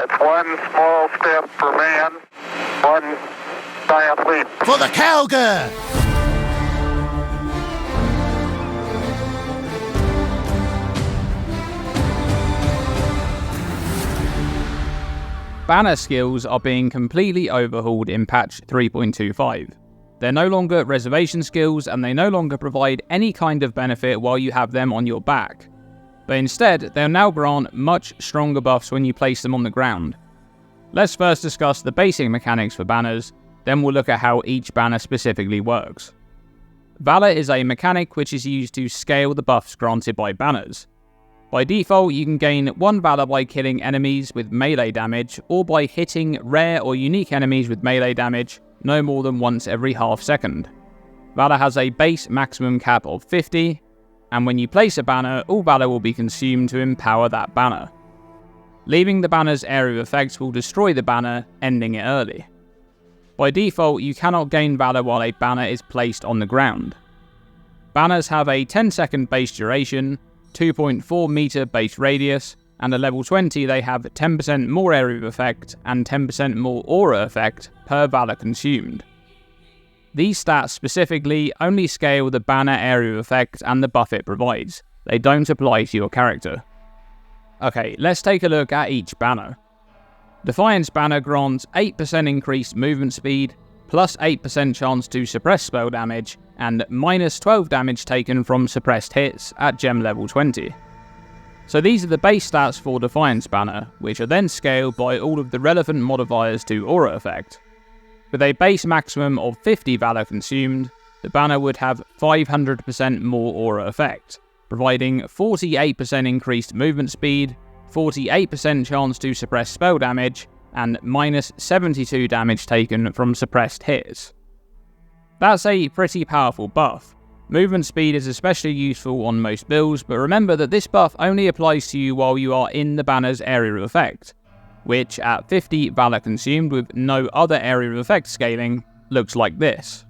It's one small step for man, one giant leap for the Kalguur! Banner skills are being completely overhauled in patch 3.25. They're no longer reservation skills, and they no longer provide any kind of benefit while you have them on your back. But instead, they'll now grant much stronger buffs when you place them on the ground. Let's first discuss the basic mechanics for banners, then we'll look at how each banner specifically works. Valour is a mechanic which is used to scale the buffs granted by banners. By default, you can gain 1 Valour by killing enemies with melee damage, or by hitting rare or unique enemies with melee damage no more than once every half second. Valour has a base maximum cap of 50, and when you place a banner, all Valour will be consumed to empower that banner. Leaving the banner's area of effect will destroy the banner, ending it early. By default, you cannot gain Valour while a banner is placed on the ground. Banners have a 10-second base duration, 2.4 meter base radius, and at level 20 they have 10% more area of effect and 10% more aura effect per Valour consumed. These stats specifically only scale the banner area of effect and the buff it provides. They don't apply to your character. Okay, let's take a look at each banner. Defiance banner grants 8% increased movement speed, plus 8% chance to suppress spell damage, and minus 12 damage taken from suppressed hits at gem level 20. So these are the base stats for Defiance banner, which are then scaled by all of the relevant modifiers to aura effect. With a base maximum of 50 Valour consumed, the banner would have 500% more aura effect, providing 48% increased movement speed, 48% chance to suppress spell damage, and minus 72 damage taken from suppressed hits. That's a pretty powerful buff. Movement speed is especially useful on most builds, but remember that this buff only applies to you while you are in the banner's area of effect, which at 50 Valour consumed with no other area of effect scaling, looks like this.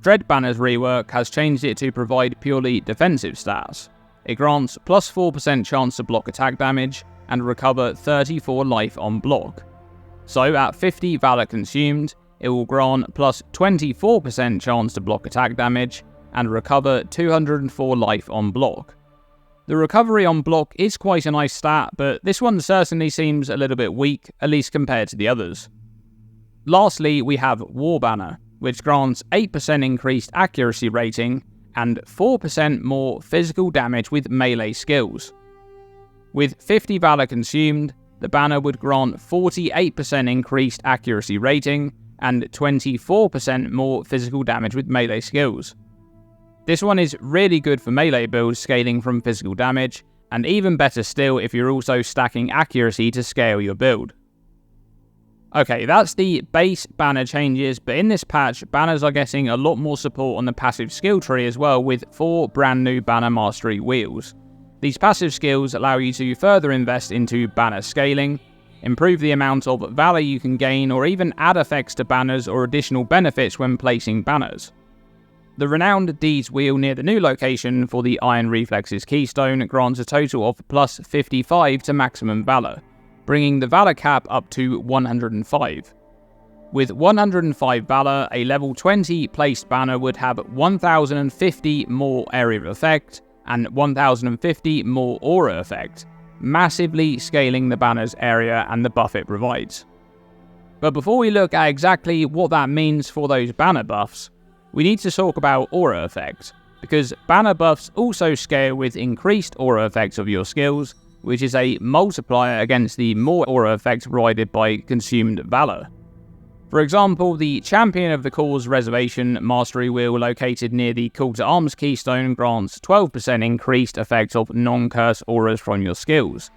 Dread banner's rework has changed it to provide purely defensive stats. It grants plus 4% chance to block attack damage, and recover 34 life on block. So at 50 Valour consumed, it will grant plus 24% chance to block attack damage, and recover 204 life on block. The recovery on block is quite a nice stat, but this one certainly seems a little bit weak, at least compared to the others. Lastly, we have War banner, which grants 8% increased accuracy rating, and 4% more physical damage with melee skills. With 50 Valour consumed, the banner would grant 48% increased accuracy rating and 24% more physical damage with melee skills. This one is really good for melee builds scaling from physical damage, and even better still if you're also stacking accuracy to scale your build. Okay, that's the base banner changes, but in this patch, banners are getting a lot more support on the passive skill tree as well, with 4 brand new banner mastery wheels. These passive skills allow you to further invest into banner scaling, improve the amount of Valour you can gain, or even add effects to banners or additional benefits when placing banners. The renowned Deeds wheel near the new location for the Iron Reflexes keystone grants a total of plus 55 to maximum Valour, bringing the Valour cap up to 105. With 105 Valour, a level 20 placed banner would have 1050 more area of effect, and 1050 more aura effect, massively scaling the banner's area and the buff it provides. But before we look at exactly what that means for those banner buffs, we need to talk about aura effect, because banner buffs also scale with increased aura effects of your skills, which is a multiplier against the more aura effect provided by consumed Valour. For example, the Champion of the Cause Reservation Mastery Wheel located near the Call to Arms keystone grants 12% increased effect of non-curse auras from your skills.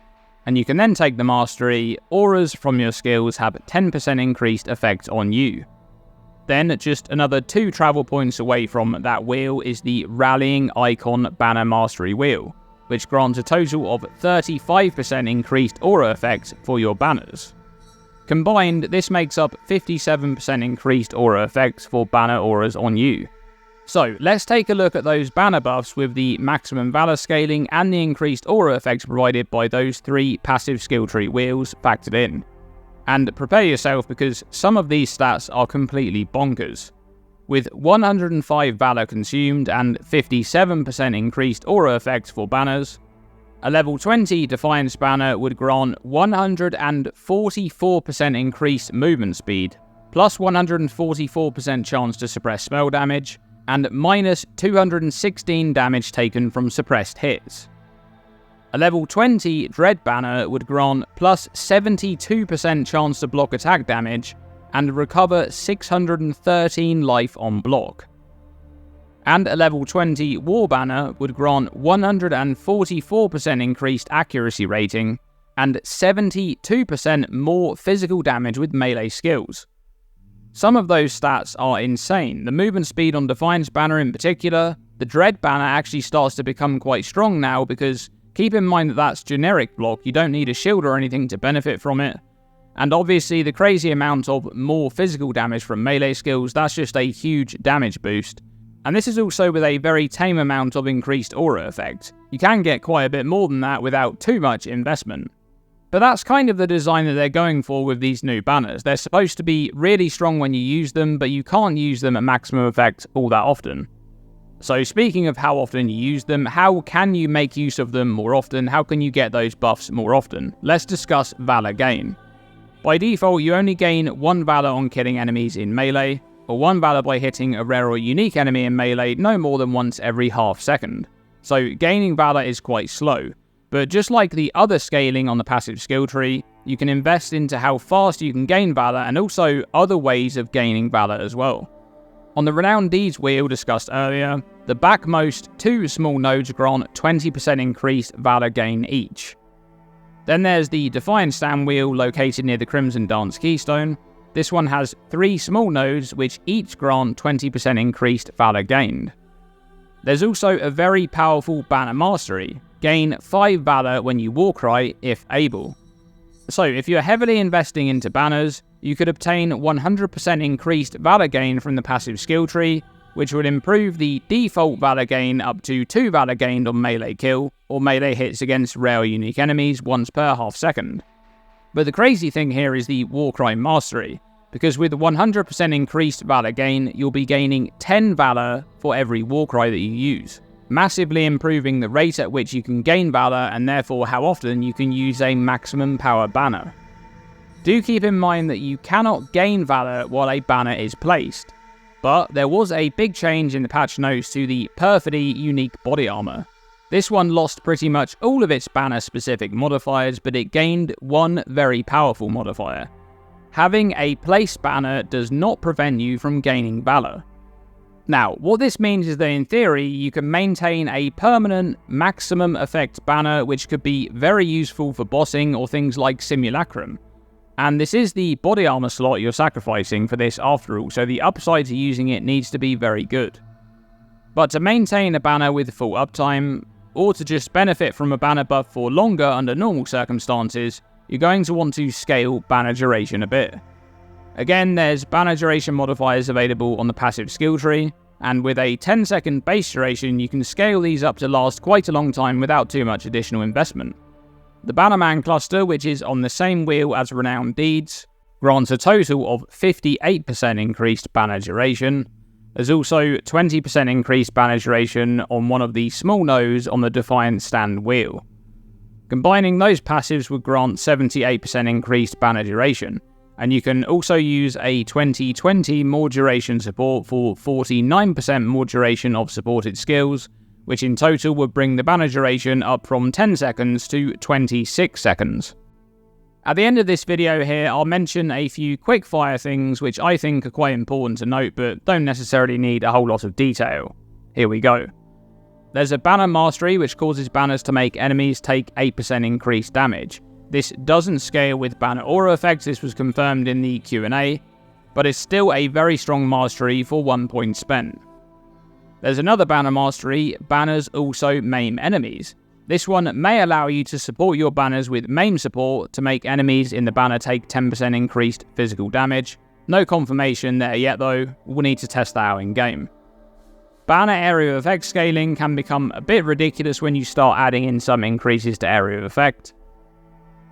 And you can then take the mastery, auras from your skills have 10% increased effect on you. Then, just another 2 travel points away from that wheel is the Rallying Icon Banner Mastery Wheel, which grants a total of 35% increased aura effect for your banners. Combined, this makes up 57% increased aura effects for banner auras on you. So let's take a look at those banner buffs with the maximum Valour scaling and the increased aura effects provided by those 3 passive skill tree wheels factored in. And prepare yourself because some of these stats are completely bonkers. With 105 Valour consumed and 57% increased aura effects for banners, a level 20 Defiance banner would grant 144% increased movement speed, plus 144% chance to suppress spell damage, and minus 216 damage taken from suppressed hits. A level 20 Dread banner would grant plus 72% chance to block attack damage, and recover 613 life on block. And a level 20 War banner would grant 144% increased accuracy rating, and 72% more physical damage with melee skills. Some of those stats are insane. The movement speed on Defiance banner in particular, the Dread banner actually starts to become quite strong now because keep in mind that that's generic block, you don't need a shield or anything to benefit from it. And obviously the crazy amount of more physical damage from melee skills, that's just a huge damage boost. And this is also with a very tame amount of increased aura effect. You can get quite a bit more than that without too much investment. But that's kind of the design that they're going for with these new banners. They're supposed to be really strong when you use them, but you can't use them at maximum effect all that often. So speaking of how often you use them, how can you make use of them more often? How can you get those buffs more often? Let's discuss Valour Gain. By default, you only gain 1 Valour on killing enemies in melee, or 1 Valour by hitting a rare or unique enemy in melee no more than once every half second. So gaining Valour is quite slow. But just like the other scaling on the passive skill tree, you can invest into how fast you can gain Valour and also other ways of gaining Valour as well. On the Renowned Deeds wheel discussed earlier, the backmost 2 small nodes grant 20% increased Valour gain each. Then there's the Defiance Stand wheel located near the Crimson Dance keystone. This one has 3 small nodes which each grant 20% increased Valour gained. There's also a very powerful banner mastery. Gain 5 Valour when you Warcry if able. So if you're heavily investing into banners, you could obtain 100% increased Valour gain from the passive skill tree, which would improve the default Valour gain up to 2 Valour gained on melee kill, or melee hits against rare or unique enemies once per half second. But the crazy thing here is the Warcry mastery, because with 100% increased Valour gain, you'll be gaining 10 Valour for every Warcry that you use, massively improving the rate at which you can gain Valour and therefore how often you can use a maximum power banner. Do keep in mind that you cannot gain Valour while a banner is placed, but there was a big change in the patch notes to the Perfidy unique body armor. This one lost pretty much all of its banner specific modifiers, but it gained one very powerful modifier. Having a placed banner does not prevent you from gaining Valour. Now, what this means is that in theory, you can maintain a permanent maximum effect banner which could be very useful for bossing or things like Simulacrum. And this is the body armor slot you're sacrificing for this after all, so the upside to using it needs to be very good. But to maintain a banner with full uptime, or to just benefit from a banner buff for longer under normal circumstances, you're going to want to scale banner duration a bit. Again, there's banner duration modifiers available on the passive skill tree, and with a 10-second base duration, you can scale these up to last quite a long time without too much additional investment. The Bannerman cluster, which is on the same wheel as Renowned Deeds, grants a total of 58% increased banner duration. There's also 20% increased banner duration on one of the small nodes on the Defiance Stand wheel. Combining those passives would grant 78% increased banner duration, and you can also use a 20/20 more duration support for 49% more duration of supported skills, which in total would bring the banner duration up from 10 seconds to 26 seconds. At the end of this video here, I'll mention a few quickfire things which I think are quite important to note but don't necessarily need a whole lot of detail. Here we go. There's a banner mastery which causes banners to make enemies take 8% increased damage. This doesn't scale with banner aura effects, this was confirmed in the Q&A, but it's still a very strong mastery for 1 point spent. There's another banner mastery, banners also maim enemies. This one may allow you to support your banners with maim support to make enemies in the banner take 10% increased physical damage. No confirmation there yet though, we'll need to test that out in game. Banner area of effect scaling can become a bit ridiculous when you start adding in some increases to area of effect.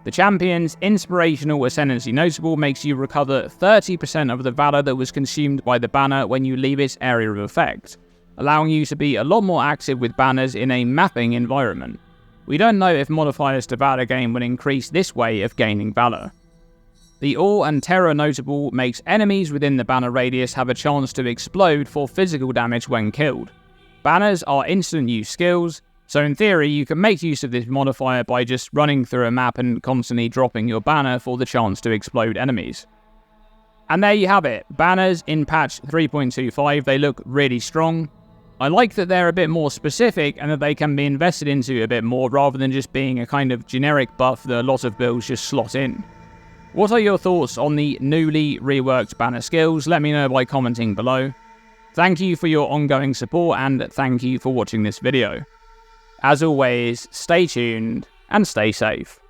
The champion's Inspirational Ascendancy Notable makes you recover 30% of the Valour that was consumed by the banner when you leave its area of effect, allowing you to be a lot more active with banners in a mapping environment. We don't know if modifiers to Valour Gain will increase this way of gaining Valour. The Awe and Terror Notable makes enemies within the banner radius have a chance to explode for physical damage when killed. Banners are instant use skills, so in theory you can make use of this modifier by just running through a map and constantly dropping your banner for the chance to explode enemies. And there you have it, banners in patch 3.25, they look really strong. I like that they're a bit more specific and that they can be invested into a bit more rather than just being a kind of generic buff that a lot of builds just slot in. What are your thoughts on the newly reworked banner skills? Let me know by commenting below. Thank you for your ongoing support and thank you for watching this video. As always, stay tuned and stay safe.